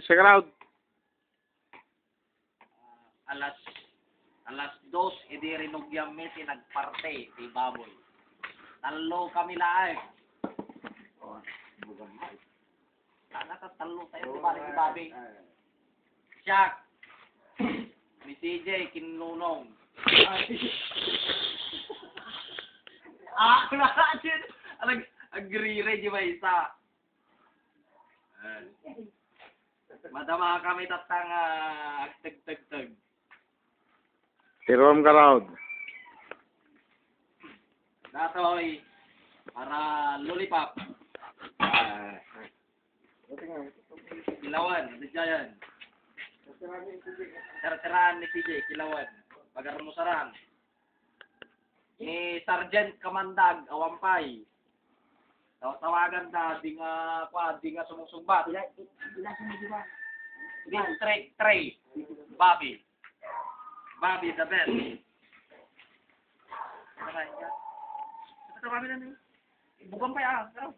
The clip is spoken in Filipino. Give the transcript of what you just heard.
sa crowd. Alas 2, edi rinugyam mi nagparte ti baboy. Talo kami laay. Sana talo tayo ti pare ti babi. Siyak. Ni CJ kinunong. Nakajin. Agree di ba isa? Madama kami tatang agtag-tag-tag. Tirom crowd. Datoy para lollipop. Kilawan, diyan. Terahan ni CJ, kilawan. Pagarmusaran. Ni Sergeant Kamandag, awampay. Tawagan na, di nga sumusumbat. District 3, Bobby. Bobby the best. Ito kami na niyo. Bukan pa yan.